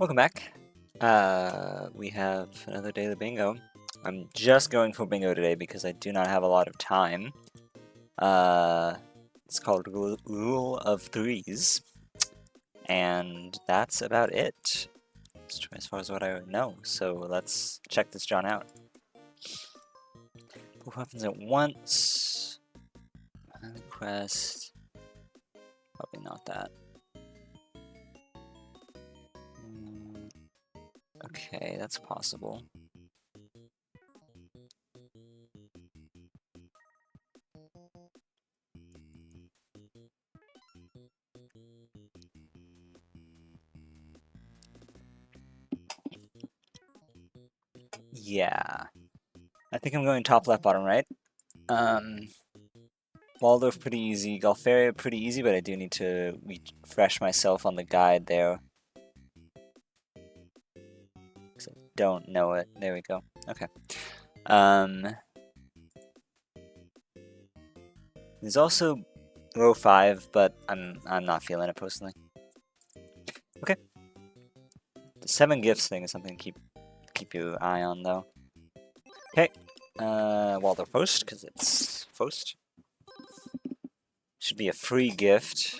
Welcome back. We have another daily bingo. I'm just going for bingo today because I do not have a lot of time. It's called Rule of Threes, and that's about it, as far as what I know. So let's check this John out. Both weapons at once. Quest. Probably not that. Okay, that's possible. Yeah. I think I'm going top left, bottom right. Waldorf pretty easy, Golfaria pretty easy, but I do need to refresh myself on the guide there. Because I don't know it. There we go. Okay. There's also row 5, but I'm not feeling it personally. Okay. The 7 gifts thing is something to keep your eye on though. Okay. Waldorf post, because it's post. Should be a free gift.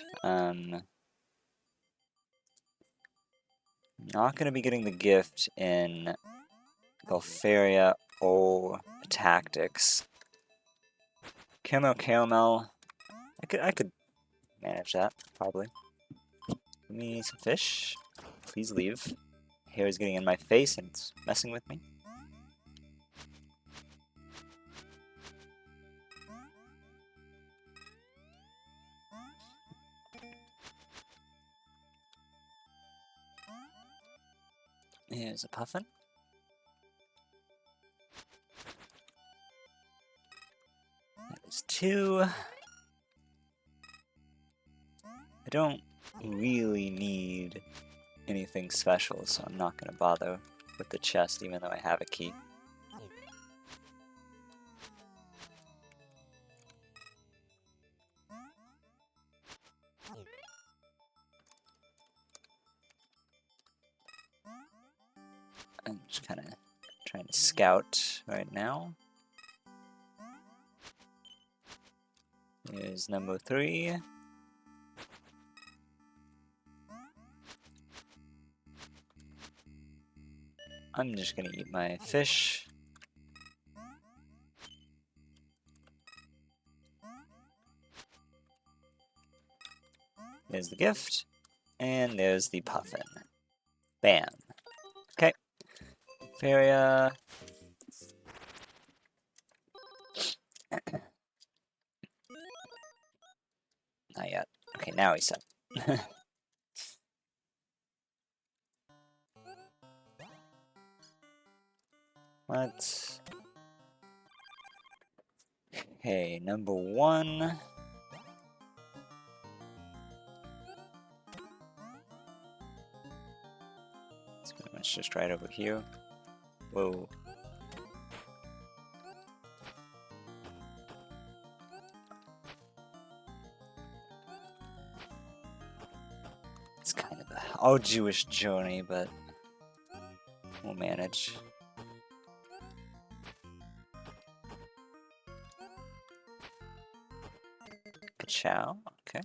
Not going to be getting the gift in Golfaria or Tactics. Caramel. I could manage that, probably. Give me some fish. Please leave. Hair is getting in my face and it's messing with me. Here's a puffin. That is 2. I don't really need anything special, so I'm not going to bother with the chest, even though I have a key. I'm just kind of trying to scout right now. Here's number 3. I'm just gonna eat my fish. There's the gift, and there's the puffin. Bam. Okay. Faria. Not yet. Okay, now he's set. What? Okay, number 1. It's pretty much just right over here. Whoa. It's kind of a arduous journey, but we'll manage. Ka-chow, okay.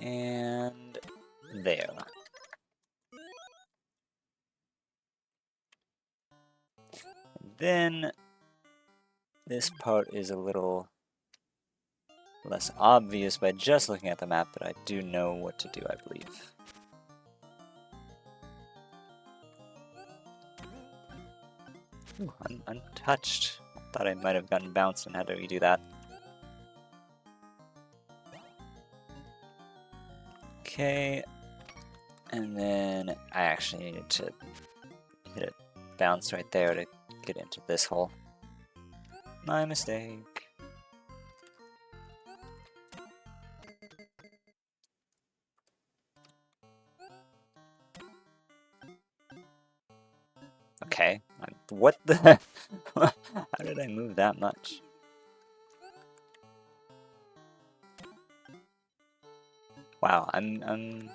And there. Then this part is a little less obvious by just looking at the map, but I do know what to do, I believe. Ooh, untouched. Thought I might have gotten bounced and had to redo that. Okay, and then I actually needed to hit a bounce right there to get into this hole. My mistake. Okay, what the? How did I move that much? Wow, I'm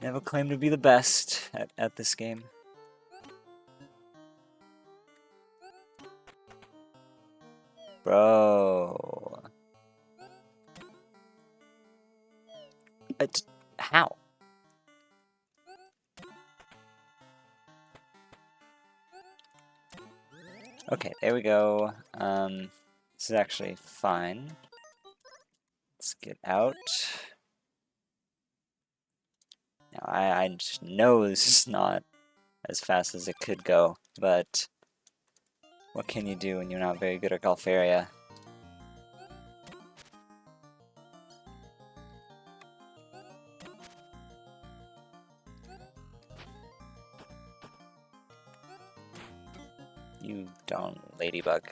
never claimed to be the best at this game. Bro. How? Okay, there we go. This is actually fine. Let's get out. Now, I just know this is not as fast as it could go, but what can you do when you're not very good at golf area? You don't, ladybug.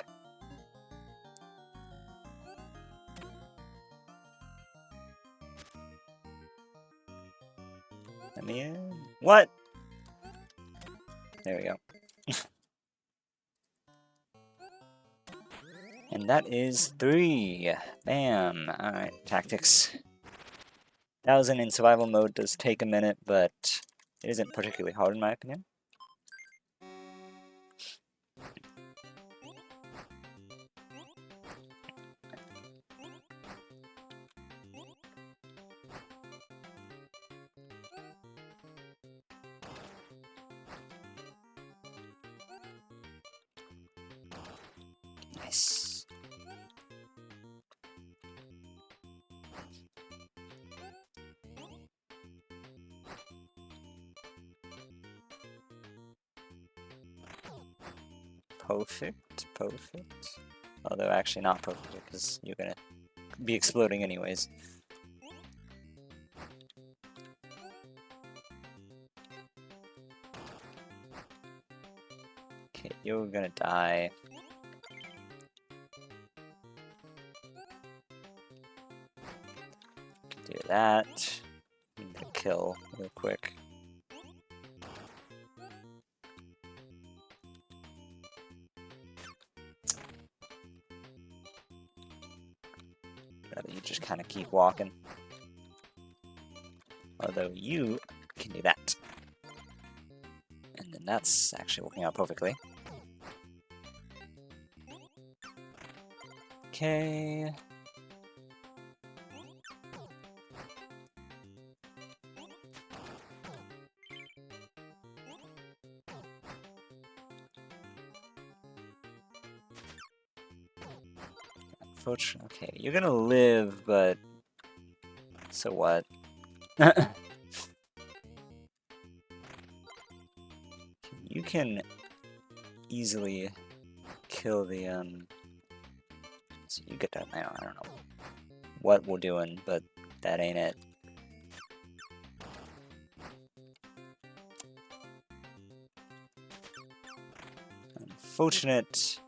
Let me in. What? There we go. And that is 3. Bam. Alright, tactics. 1000 in survival mode does take a minute, but it isn't particularly hard in my opinion. Nice. Perfect, perfect. Although actually not perfect because you're gonna be exploding anyways. Okay, you're gonna die. Do that. Need to kill real quick. Rather you just kind of keep walking. Although you can do that. And then that's actually working out perfectly. Okay. Okay, you're gonna live, but so what? You can easily kill the so you get that now. I don't know what we're doing, but that ain't it. Unfortunate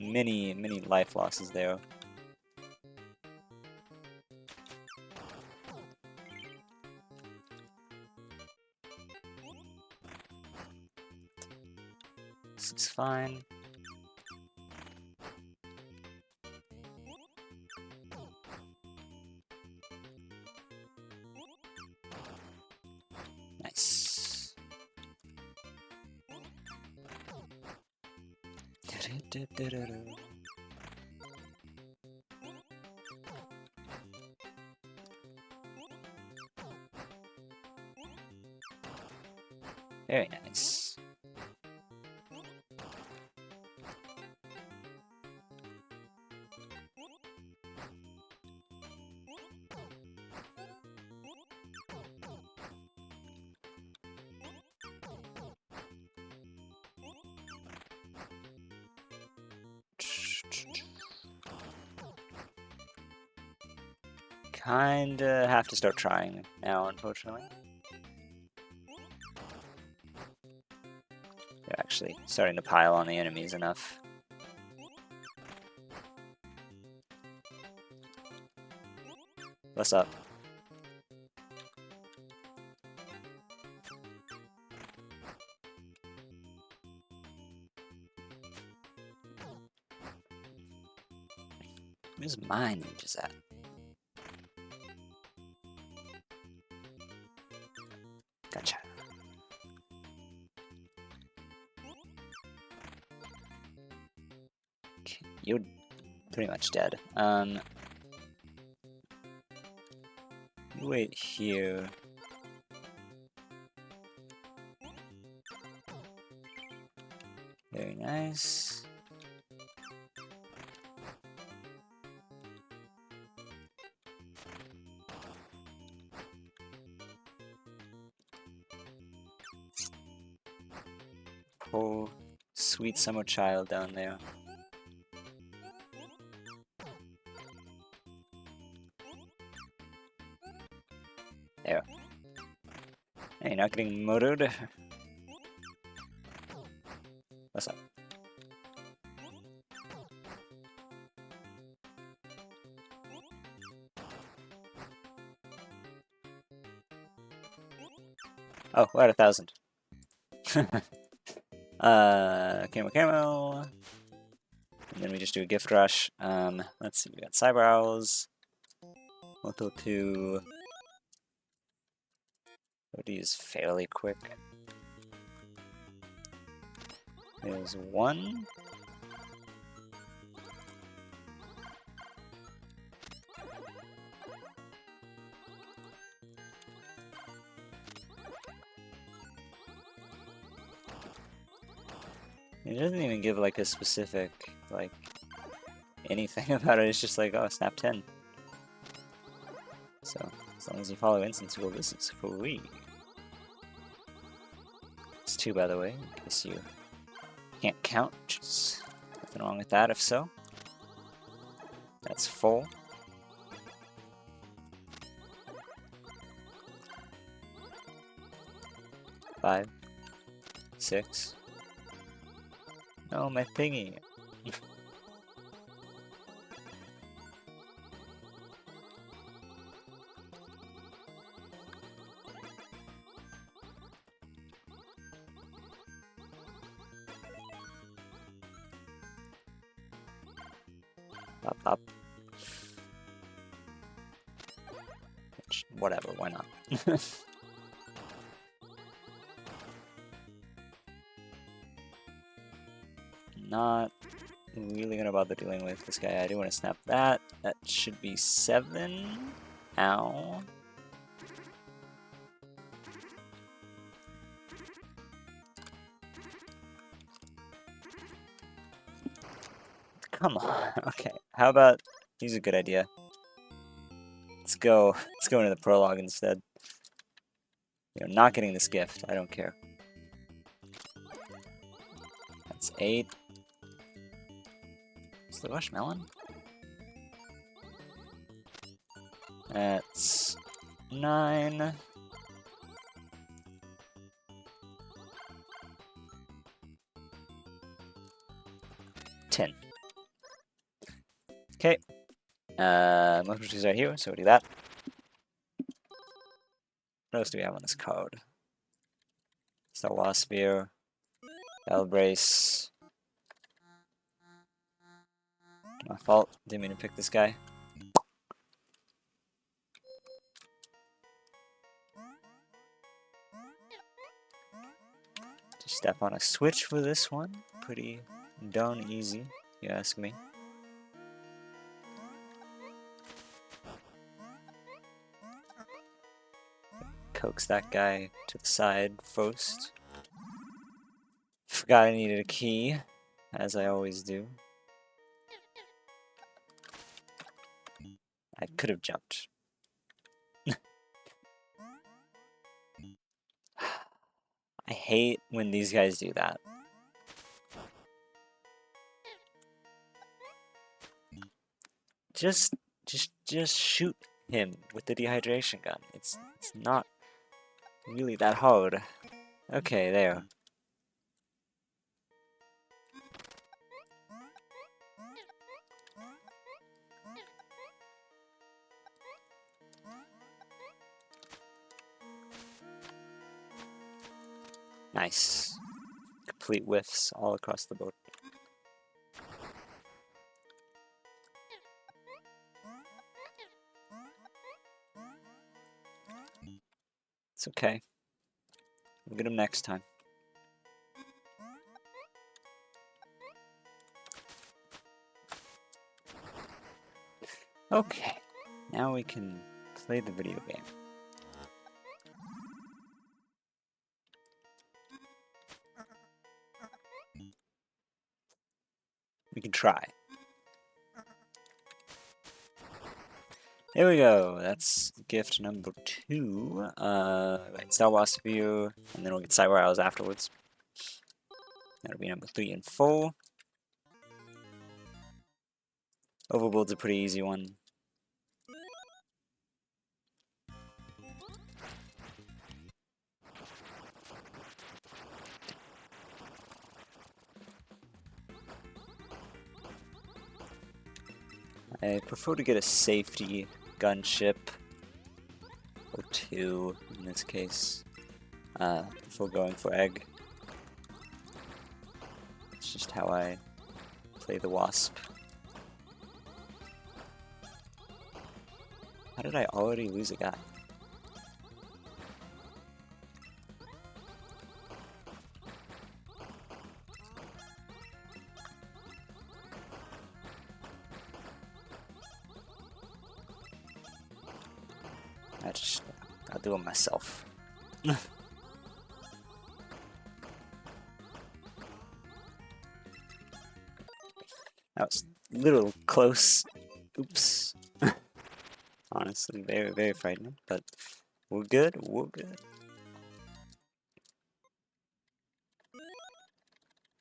many life losses there. This is fine. Nice. Very nice. Kinda have to start trying now, unfortunately. They're actually starting to pile on the enemies enough. What's up? Where's my ninjas at? pretty much dead. You wait here. Very nice. Oh, sweet summer child down there. There. Hey, not getting motored. What's up? Oh, we're at 1,000. Camo. And then we just do a gift rush. Let's see, we got Cyber Owls. Moto 2. OD is fairly quick. There's 1. It doesn't even give like a specific, like, anything about it. It's just like, oh, snap 10. So, as long as you follow instance rule, this is free. It's 2, by the way, in case you can't count, which is nothing wrong with that if so. That's 4. Five, 6. Oh, my thingy. Up. Whatever, why not? Not really gonna bother dealing with this guy. I do want to snap that. That should be 7. Ow. Come on. Okay. How about, here's a good idea. Let's go into the prologue instead. You're not getting this gift. I don't care. That's 8. Is the rush melon? That's 9. $10. Okay. Most of these are here, so we'll do that. What else do we have on this card? Star Wasp Spear, Bell Brace. My fault. Didn't mean to pick this guy. Just step on a switch for this one. Pretty darn easy, if you ask me. Coax that guy to the side first. Forgot I needed a key, as I always do. I could have jumped. I hate when these guys do that. Just shoot him with the dehydration gun. It's not really that hard. Okay, there. Nice. Complete whiffs all across the board. It's okay. We'll get him next time. Okay, now we can play the video game. We can try. There we go. That's gift number 2. Right, Star Wars view, and then we'll get Cyber Isles afterwards. That'll be number 3 and 4. Overworld's a pretty easy one. I prefer to get a safety gunship, or 2 in this case, before going for egg. It's just how I play the Wasp. How did I already lose a guy? I'll do it myself. That was a little close. Oops. Honestly, very, very frightening, but we're good, we're good.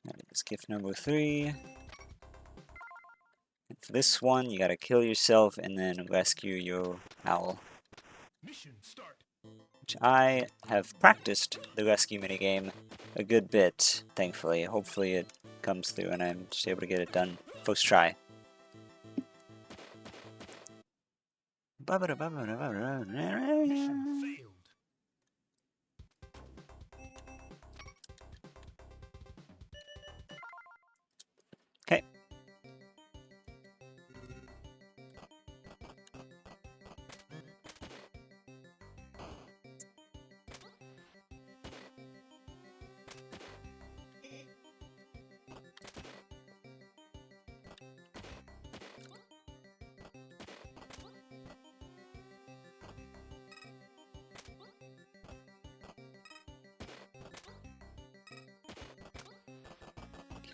That is gift number 3. And for this one, you gotta kill yourself and then rescue your owl. Mission start. Which I have practiced the rescue minigame a good bit, thankfully. Hopefully it comes through and I'm just able to get it done first try. Mission failed. Okay.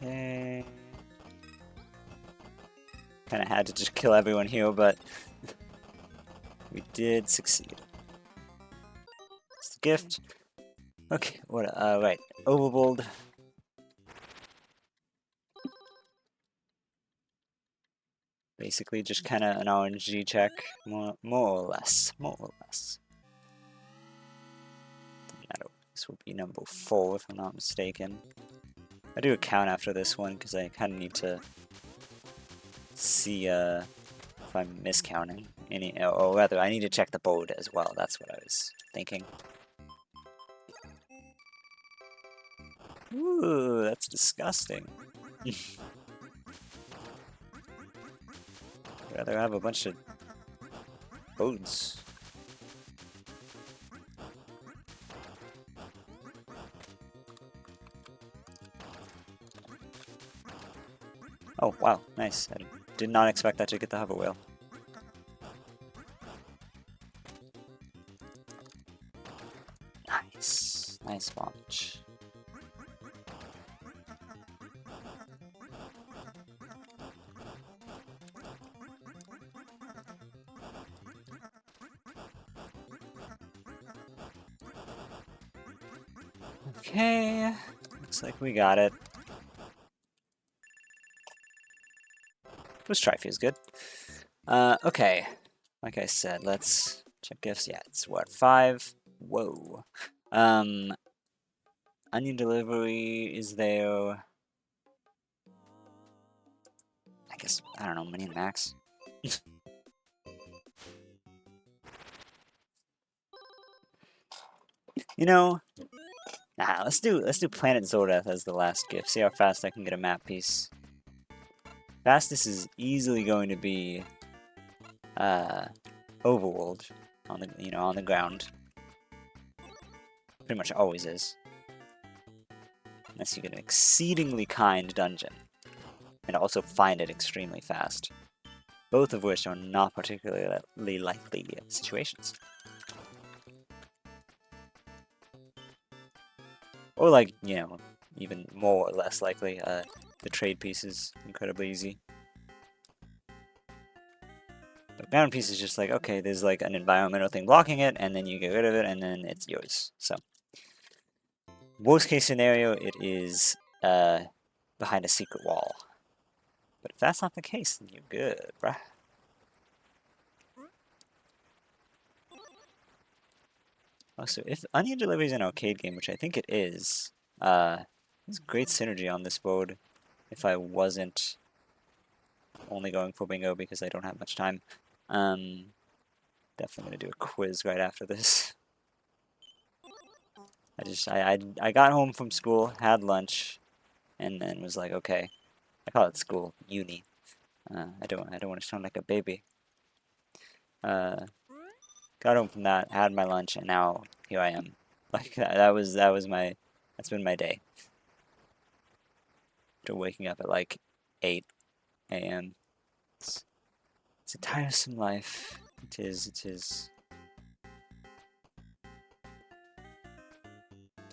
Okay. Kinda had to just kill everyone here, but we did succeed. It's the gift. Okay, what, right. Overbold. Basically just kinda an RNG check, more or less. This will be number 4 if I'm not mistaken. I do a count after this one because I kind of need to see if I'm miscounting any, or rather, I need to check the board as well. That's what I was thinking. Ooh, that's disgusting. I'd rather have a bunch of boats. Oh, wow, nice. I did not expect that to get the hover wheel. Nice. Nice launch. Okay, looks like we got it. First try feels good. Okay, like I said, let's check gifts. Yeah, it's what, 5? Whoa. Onion delivery is there. I guess, I don't know, Minion Max. You know, nah, let's do Planet Zordeth as the last gift. See how fast I can get a map piece. Fastest is easily going to be Overworld on the on the ground. Pretty much always is. Unless you get an exceedingly kind dungeon. And also find it extremely fast. both of which are not particularly likely situations. Or like, you know, even more or less likely, the trade piece is incredibly easy. The ground piece is just like, okay, there's like an environmental thing blocking it, and then you get rid of it, and then it's yours. So, worst case scenario, it is behind a secret wall. But if that's not the case, then you're good, bruh. Also, if Onion Delivery is an arcade game, which I think it is, there's great synergy on this board if I wasn't only going for bingo because I don't have much time. Definitely gonna do a quiz right after this. I got home from school, had lunch, and then was like, okay, I call it school, uni. I don't want to sound like a baby. Got home from that, had my lunch, and now here I am. Like that's been my day. After waking up at like 8 a.m. It's a tiresome life. It is, it is.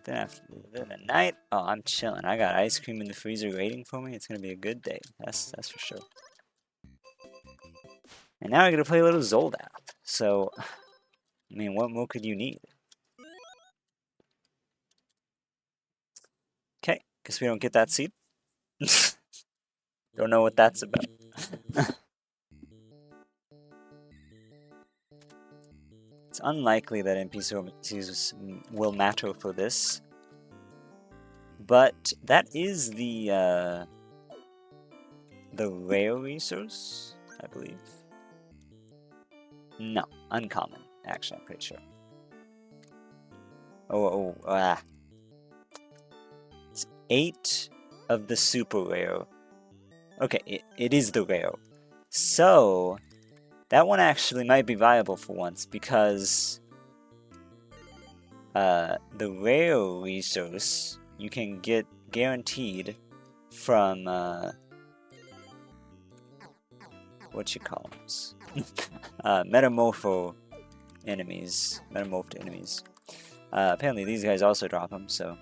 Then after the night, oh, I'm chilling. I got ice cream in the freezer waiting for me. It's gonna be a good day. That's for sure. And now I gotta play a little Zoldath. So, I mean, what more could you need? Okay, guess we don't get that seed. Don't know what that's about. It's unlikely that NPCs will matter for this. But that is the rare resource, I believe. No, uncommon, actually, I'm pretty sure. It's 8 of the super rare. Okay, it is the rare. So, that one actually might be viable for once, because the rare resource you can get guaranteed from, what you call them? Metamorphed enemies. Apparently these guys also drop them, so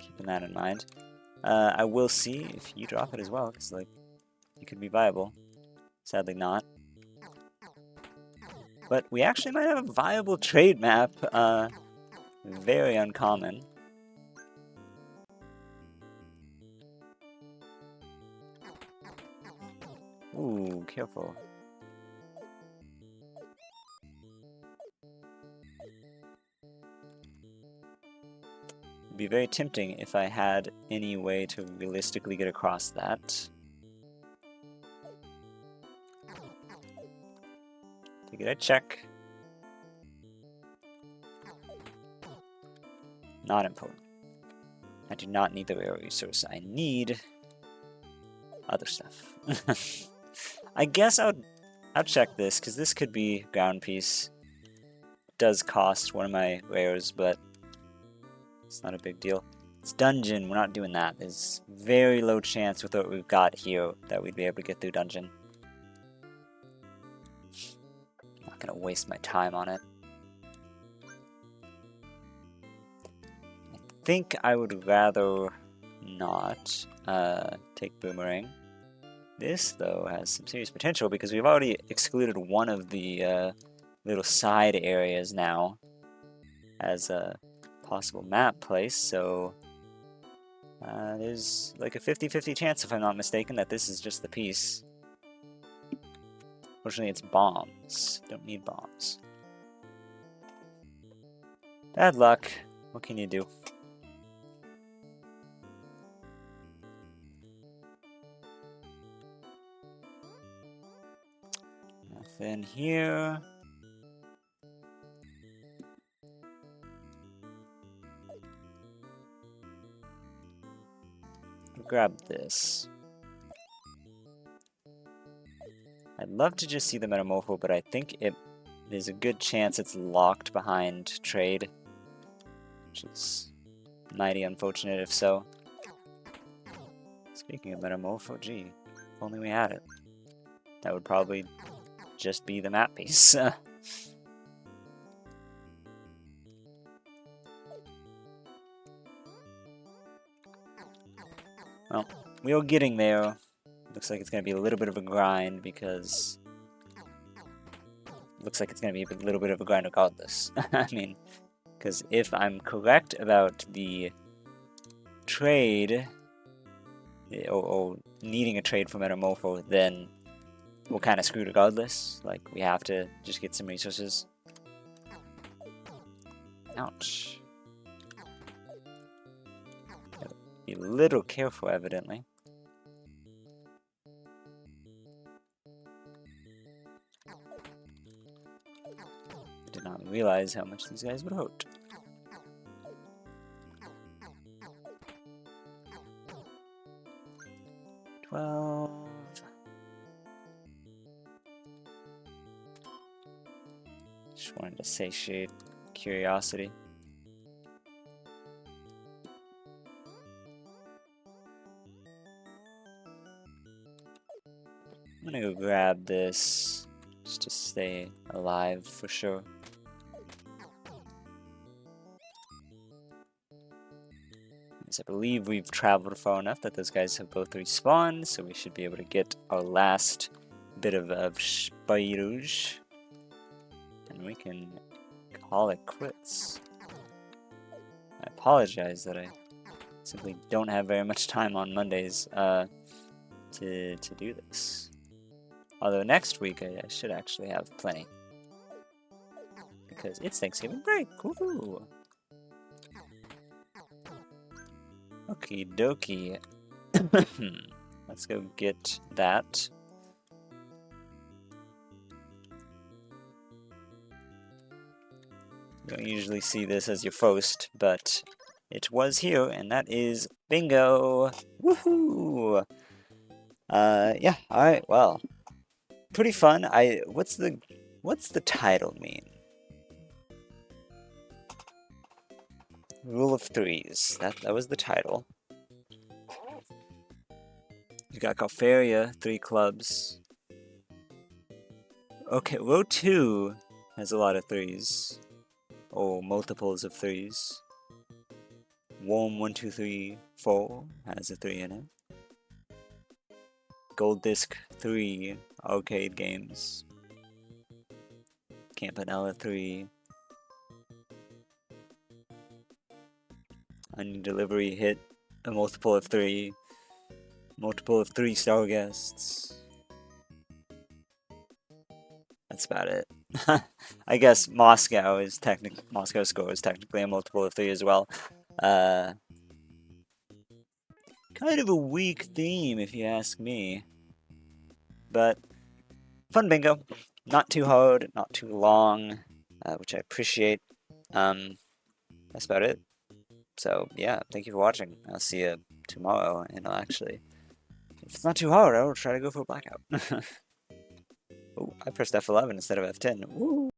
keeping that in mind. I will see if you drop it as well, because like it could be viable. Sadly not. But we actually might have a viable trade map. Very uncommon. Ooh, careful. It'd be very tempting if I had any way to realistically get across that. Take it a check. Not important. I do not need the rare resource. I need other stuff. I guess I'll check this, because this could be ground piece. It does cost one of my rares, but it's not a big deal. It's dungeon, we're not doing that. There's very low chance with what we've got here that we'd be able to get through dungeon. I'm not gonna waste my time on it. I think I would rather not take Boomerang. This, though, has some serious potential because we've already excluded one of the little side areas now as a possible map place, so there's like a 50-50 chance, if I'm not mistaken, that this is just the piece. Fortunately, it's bombs. Don't need bombs. Bad luck. What can you do? Nothing here. Grab this. I'd love to just see the Metamorpho, but I think there's a good chance it's locked behind trade, which is mighty unfortunate if so. Speaking of Metamorpho, gee, if only we had it. That would probably just be the map piece. Well, we are getting there. Looks like it's going to be a little bit of a grind because... Looks like it's going to be a little bit of a grind regardless. I mean, because if I'm correct about the trade, or needing a trade for Metamorpho, then we're kind of screwed regardless. Like, we have to just get some resources. Ouch. Gotta be a little careful, evidently. Did not realize how much these guys would hurt. Just wanted to satiate curiosity. I'm gonna go grab this just to stay alive for sure. As I believe we've traveled far enough that those guys have both respawned, so we should be able to get our last bit of spiders. And we can call it quits. I apologize that I simply don't have very much time on Mondays to do this. Although next week I should actually have plenty. Because it's Thanksgiving break. Woohoo! Okie dokie. Let's go get that. You don't usually see this as your first, but it was here, and that is bingo! Woohoo! Yeah, alright, well. Pretty fun. What's the title mean? Rule of Threes. That was the title. You got Calfaria, 3 clubs. Okay, row 2 has a lot of 3s. Or multiples of 3s. Worm 1, 2, 3, 4 has a 3 in it. Gold Disc 3 arcade games. Campanella 3. Onion Delivery hit a multiple of 3. Multiple of 3 star guests. That's about it. I guess Moscow Score is technically a multiple of 3 as well. Kind of a weak theme if you ask me. But fun bingo. Not too hard, not too long, which I appreciate. That's about it. So yeah, thank you for watching. I'll see you tomorrow, and I'll actually, if it's not too hard, I'll try to go for a blackout. Oh, I pressed F11 instead of F10. Woo!